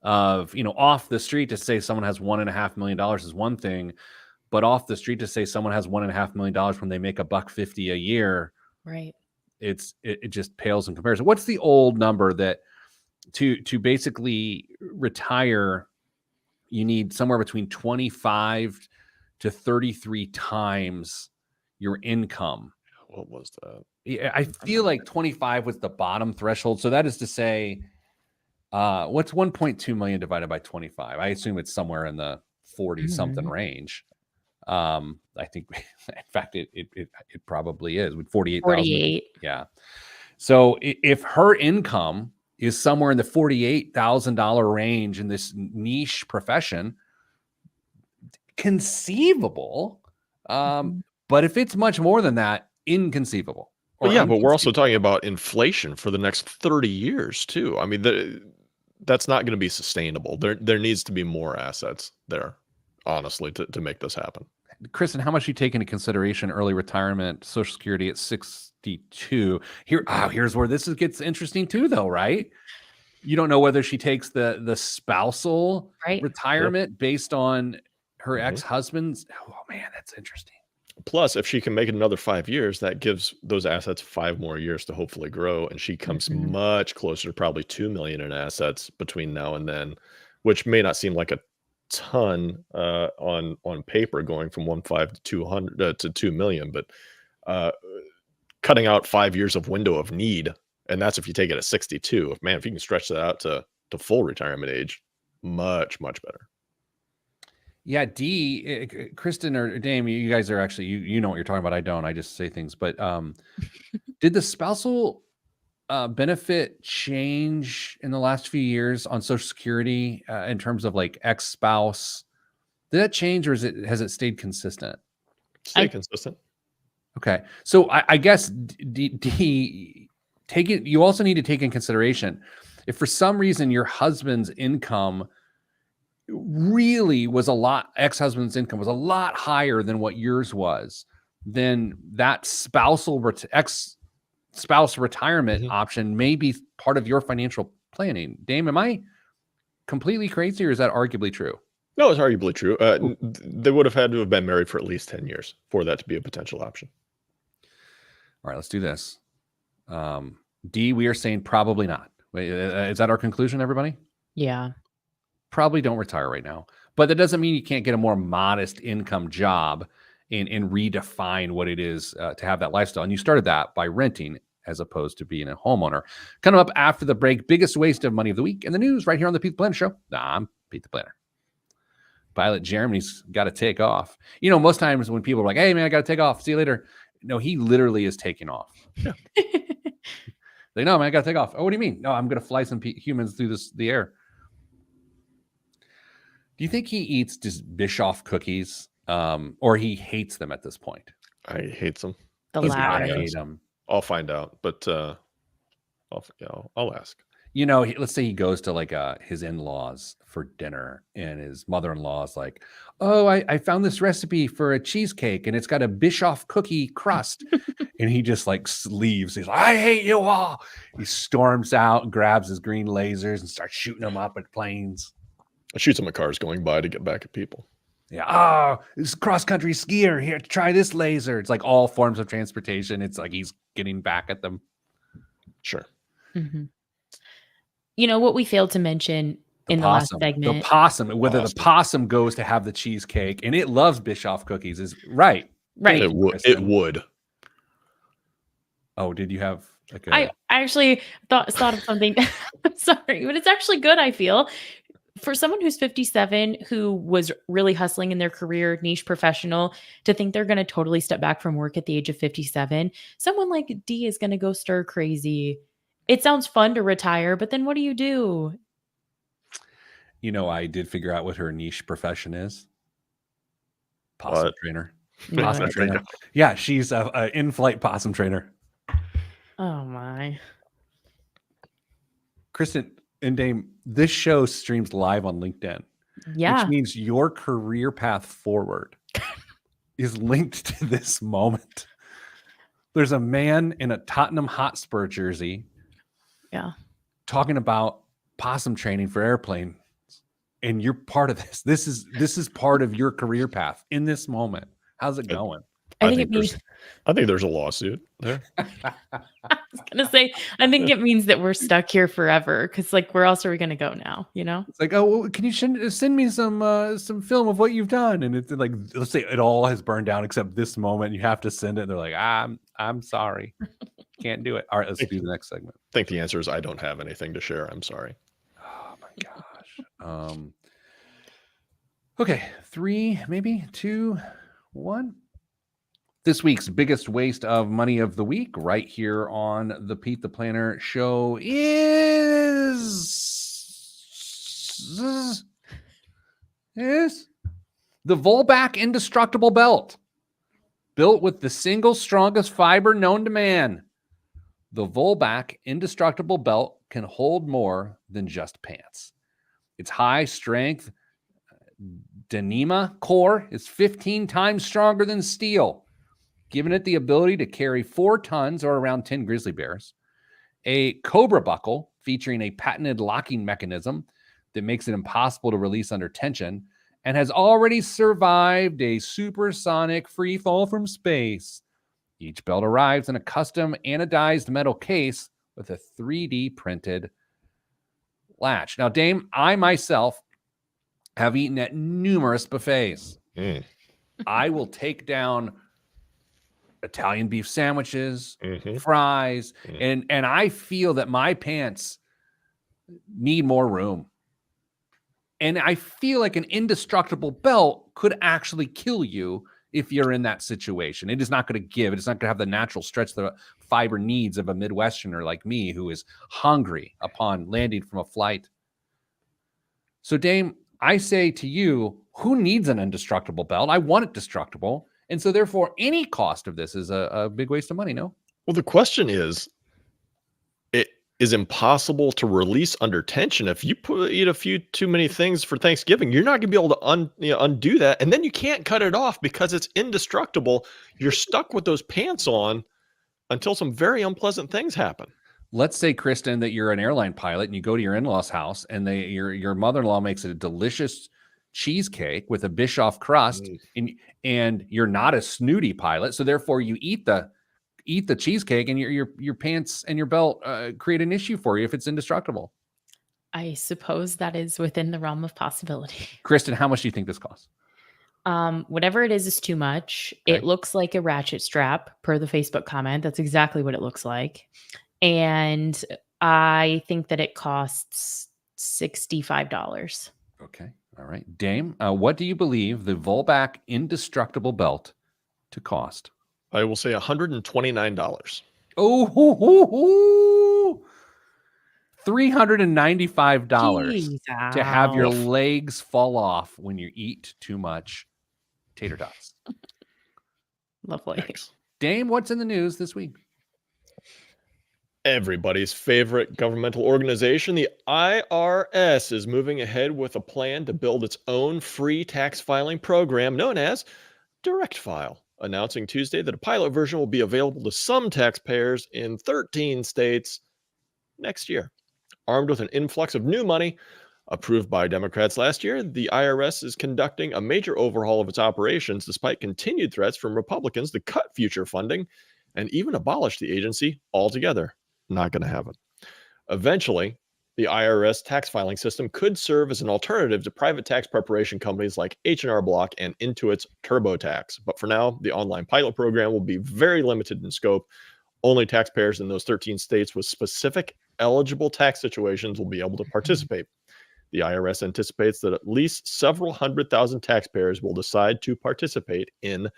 of, off the street to say someone has $1.5 million is one thing, but off the street to say someone has $1.5 million when they make $150 a year, right? It just pales in comparison. What's the old number that to basically retire, you need somewhere between 25 to 33 times your income What was that? Yeah, I feel like 25 was the bottom threshold. So that is to say, what's 1.2 million divided by 25? I assume it's somewhere in the 40 something range. I think, in fact, it probably is with 48,000. 48. Yeah. So if her income is somewhere in the $48,000 range in this niche profession, conceivable. But if it's much more than that, inconceivable. But yeah, but we're also talking about inflation for the next 30 years too. I mean, that's not going to be sustainable. There needs to be more assets there, honestly, to make this happen. Kristen, how much do you take into consideration early retirement, Social Security at 62? Here's where this gets interesting too, though, right? You don't know whether she takes the spousal retirement based on her ex-husband's. Oh man, that's interesting. Plus, if she can make it another 5 years, that gives those assets 5 more years to hopefully grow, and she comes much closer to probably 2 million in assets between now and then, which may not seem like a ton on paper, going from 1.5 to 200 to 2 million, but cutting out 5 years of window of need, and that's if you take it at 62. Man, if you can stretch that out to full retirement age, much better. Yeah, Kristen or Dame, you guys are actually, you know what you're talking about. I don't. I just say things. But did the spousal benefit change in the last few years on Social Security in terms of like ex-spouse? Did that change, or has it stayed consistent? Stay consistent. Okay, so I guess you also need to take in consideration if for some reason your husband's income really was ex-husband's income was a lot higher than what yours was, then that spouse retirement option may be part of your financial planning. Dame, am I completely crazy, or is that arguably true? No, it's arguably true. They would have had to have been married for at least 10 years for that to be a potential option. All right, let's do this. D, we are saying probably not. Wait, is that our conclusion, everybody? Yeah. Probably don't retire right now. But that doesn't mean you can't get a more modest income job and redefine what it is to have that lifestyle. And you started that by renting as opposed to being a homeowner. Coming up after the break, biggest waste of money of the week in the news right here on the Pete the Planner Show. I'm Pete the Planner. Pilot Jeremy's got to take off. You know, most times when people are like, hey, man, I got to take off. See you later. No, he literally is taking off. Yeah. Like, no, man, I got to take off. Oh, what do you mean? No, I'm going to fly some humans through the air. Do you think he eats just Bischoff cookies or he hates them at this point? I hate them. He's gotta hate them. I'll find out, but I'll ask. You know, let's say he goes to like his in-laws for dinner and his mother-in-law is like, oh, I found this recipe for a cheesecake and it's got a Bischoff cookie crust. And he just like leaves. He's like, I hate you all. He storms out and grabs his green lasers and starts shooting them up at planes. I shoot some of cars going by to get back at people. Yeah. Oh, this is cross-country skier. Here, try this laser. It's like all forms of transportation. It's like he's getting back at them. Sure. Mm-hmm. You know what we failed to mention in the last segment? The possum, whether the possum goes to have the cheesecake and it loves Bischoff cookies is right. Right. It would. Oh, did you have like I actually thought of something. I'm sorry, but it's actually good, I feel. For someone who's 57, who was really hustling in their career, niche professional, to think they're going to totally step back from work at the age of 57, someone like D is going to go stir crazy. It sounds fun to retire, but then what do you do? You know, I did figure out what her niche profession is. Possum trainer. Possum trainer. Yeah, she's an in-flight possum trainer. Oh my. Kristen and Dame, this show streams live on LinkedIn. Yeah. Which means your career path forward is linked to this moment. There's a man in a Tottenham Hotspur jersey. Yeah. Talking about possum training for airplanes. And you're part of this. This is part of your career path in this moment. How's it going? I think there's a lawsuit there. was gonna say, I think it means that we're stuck here forever. Because like, where else are we gonna go now? You know? It's like, oh, well, can you send me some film of what you've done? And it's like, let's say it all has burned down except this moment. You have to send it. And they're like, I'm sorry, can't do it. All right, let's do the next segment. I think the answer is I don't have anything to share. I'm sorry. Oh my gosh. Okay, 3, maybe 2, 1. This week's biggest waste of money of the week, right here on the Pete the Planner show, is the Volback Indestructible Belt. Built with the single strongest fiber known to man. The Volback Indestructible Belt can hold more than just pants. Its high strength Dyneema core is 15 times stronger than steel, giving it the ability to carry 4 tons or around 10 grizzly bears. A Cobra buckle featuring a patented locking mechanism that makes it impossible to release under tension and has already survived a supersonic free fall from space. Each belt arrives in a custom anodized metal case with a 3D printed latch. Now, Dame, I myself have eaten at numerous buffets. I will take down Italian beef sandwiches, fries, and I feel that my pants need more room. And I feel like an indestructible belt could actually kill you if you're in that situation. It is not going to give. It is not going to have the natural stretch the fiber needs of a Midwesterner like me who is hungry upon landing from a flight. So, Dame, I say to you, who needs an indestructible belt? I want it destructible. And so, therefore, any cost of this is a big waste of money, no? Well, the question is, it is impossible to release under tension. If you eat a few too many things for Thanksgiving, you're not going to be able to undo that. And then you can't cut it off because it's indestructible. You're stuck with those pants on until some very unpleasant things happen. Let's say, Kristen, that you're an airline pilot and you go to your in-laws' house and your mother-in-law makes a delicious cheesecake with a Bischoff crust, and you're not a snooty pilot, so therefore you eat the cheesecake, and your pants and your belt create an issue for you if it's indestructible. I suppose that is within the realm of possibility. Kristen, how much do you think this costs? Whatever it is too much. Okay. It looks like a ratchet strap per the Facebook comment. That's exactly what it looks like. And I think that it costs $65. Okay. All right. Dame, what do you believe the Volback Indestructible Belt to cost? I will say $129. Oh, $395 to have your legs fall off when you eat too much tater tots. Lovely. Thanks. Dame, what's in the news this week? Everybody's favorite governmental organization, the IRS, is moving ahead with a plan to build its own free tax filing program known as Direct File, announcing Tuesday that a pilot version will be available to some taxpayers in 13 states next year. Armed with an influx of new money approved by Democrats last year, the IRS is conducting a major overhaul of its operations despite continued threats from Republicans to cut future funding and even abolish the agency altogether. Not going to happen. Eventually, the IRS tax filing system could serve as an alternative to private tax preparation companies like H&R Block and Intuit's TurboTax. But for now, the online pilot program will be very limited in scope. Only taxpayers in those 13 states with specific eligible tax situations will be able to participate. The IRS anticipates that at least several 100,000 taxpayers will decide to participate in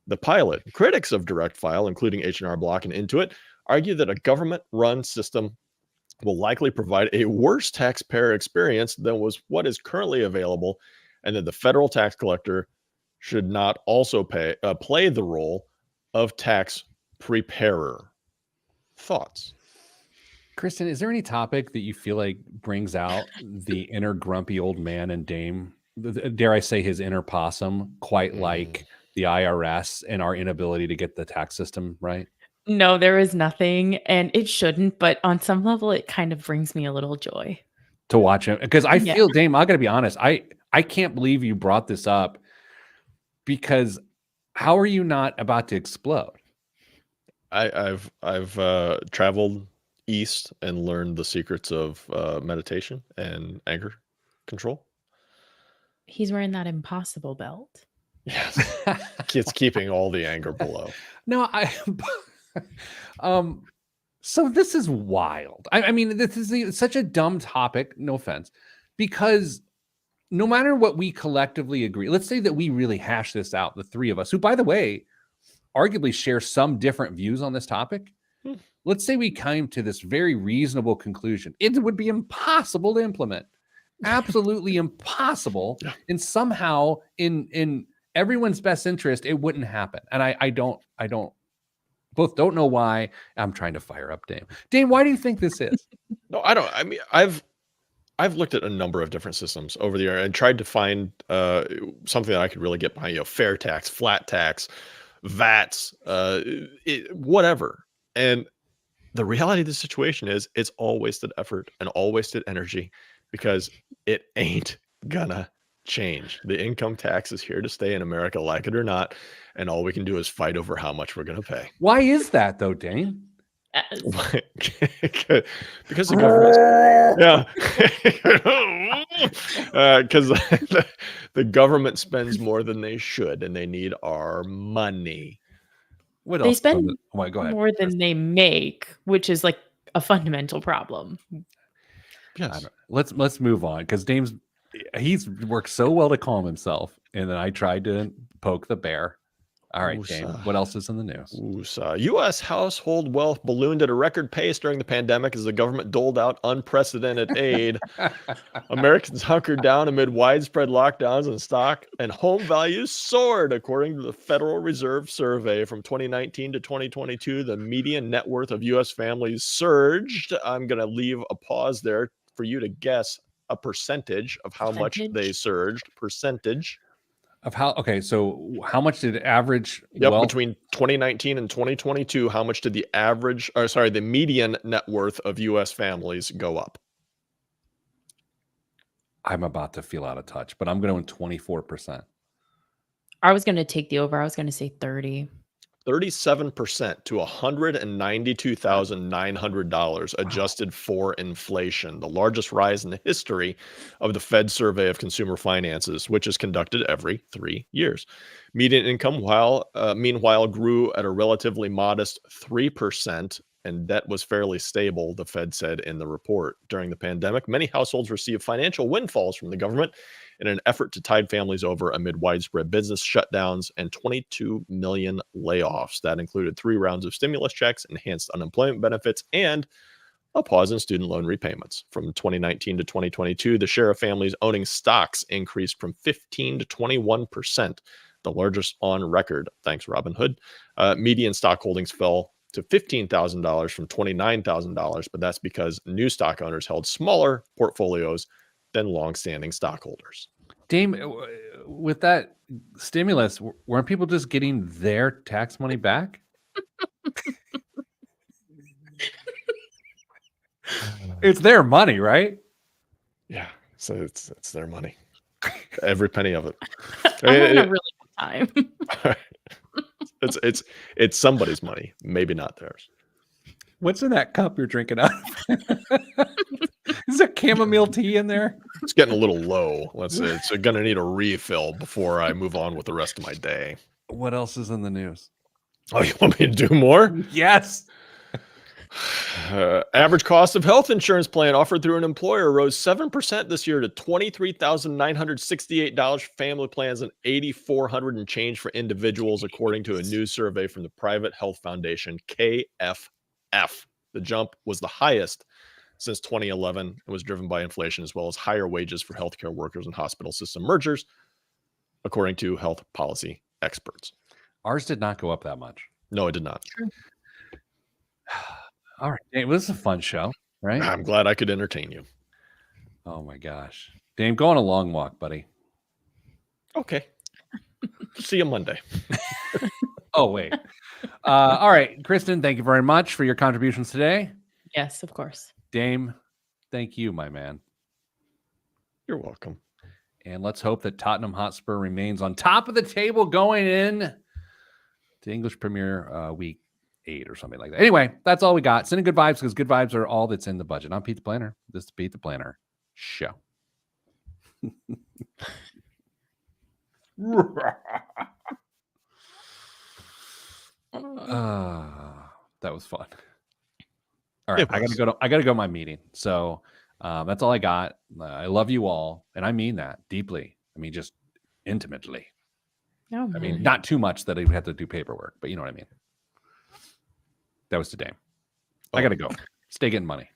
the pilot. Critics of Direct File, including H&R Block and Intuit, argue that a government-run system will likely provide a worse taxpayer experience than was what is currently available, and that the federal tax collector should not also play the role of tax preparer. Thoughts? Kristen, is there any topic that you feel like brings out the inner grumpy old man and Dame, dare I say his inner possum, quite like the IRS and our inability to get the tax system right? No, there is nothing, and it shouldn't, but on some level, it kind of brings me a little joy. To watch him, because I feel, Dame, I got to be honest, I can't believe you brought this up, because how are you not about to explode? I've traveled east and learned the secrets of meditation and anger control. He's wearing that impossible belt. Yes, it's keeping all the anger below. No, so this is wild. I mean, this is such a dumb topic, no offense, because no matter what we collectively agree, let's say that we really hash this out, the three of us, who, by the way, arguably share some different views on this topic. Let's say we came to this very reasonable conclusion. It would be impossible to implement. Absolutely impossible. Yeah. And somehow in everyone's best interest, it wouldn't happen. And I don't know why. I'm trying to fire up Dame. Dame, why do you think this is? No, I don't. I mean, I've looked at a number of different systems over the year and tried to find something that I could really get behind. You know, fair tax, flat tax, VATs, whatever. And the reality of the situation is, it's all wasted effort and all wasted energy, because it ain't gonna change. The income tax is here to stay in America, like it or not, and all we can do is fight over how much we're gonna pay. Why is that though, Dame? Because the government, because the government spends more than they should, and they need our money. What They else? spend Go ahead. more than they make, which is like a fundamental problem. Yes. Let's move on, because he's worked so well to calm himself, and then I tried to poke the bear. All right, Dame, what else is in the news? U.S. household wealth ballooned at a record pace during the pandemic as the government doled out unprecedented aid. Americans hunkered down amid widespread lockdowns, and stock and home values soared. According to the Federal Reserve survey from 2019 to 2022, the median net worth of U.S. families surged. I'm going to leave a pause there for you to guess a percentage of how much they surged. Percentage. Of how? Okay, so how much did average? Between 2019 and 2022, how much did the median net worth of U.S. families go up? I'm about to feel out of touch, but I'm going 24%. I was going to take the over. I was going to say 30. 37% to $192,900 adjusted for inflation, the largest rise in the history of the Fed survey of consumer finances, which is conducted every 3 years. Median income, meanwhile, grew at a relatively modest 3%, and debt was fairly stable, the Fed said in the report. During the pandemic, many households received financial windfalls from the government in an effort to tide families over amid widespread business shutdowns and 22 million layoffs. That included 3 rounds of stimulus checks, enhanced unemployment benefits, and a pause in student loan repayments. From 2019 to 2022, the share of families owning stocks increased from 15 to 21%, the largest on record, thanks Robinhood. Median stock holdings fell to $15,000 from $29,000, but that's because new stock owners held smaller portfolios than longstanding stockholders. Dame, with that stimulus, weren't people just getting their tax money back? It's their money, right? Yeah, so it's their money, every penny of it. I'm having a really good time. It's somebody's money, maybe not theirs. What's in that cup you're drinking out of? Is there chamomile tea in there? It's getting a little low. It's going to need a refill before I move on with the rest of my day. What else is in the news? Oh, you want me to do more? Yes. Average cost of health insurance plan offered through an employer rose 7% this year to $23,968 for family plans and $8,400 and change for individuals, according to a new survey from the private health foundation KFF. The jump was the highest since 2011 and was driven by inflation, as well as higher wages for healthcare workers and hospital system mergers, according to health policy experts. Ours did not go up that much. No, it did not. All right. It was a fun show, right? I'm glad I could entertain you. Oh my gosh. Dame, go on a long walk, buddy. Okay. See you Monday. Oh, wait. All right. Kristen, thank you very much for your contributions today. Yes, of course. Dame, thank you, my man. You're welcome. And let's hope that Tottenham Hotspur remains on top of the table going in to English Premier Week 8 or something like that. Anyway, that's all we got. Sending good vibes because good vibes are all that's in the budget. I'm Pete the Planner. This is Pete the Planner show. That was fun. All right, I gotta go to my meeting. So that's all I got. I love you all, and I mean that deeply. I mean, just intimately. Oh, I mean, man. not too much that I have to do paperwork, but you know what I mean. That was today. I gotta go. Stay getting money.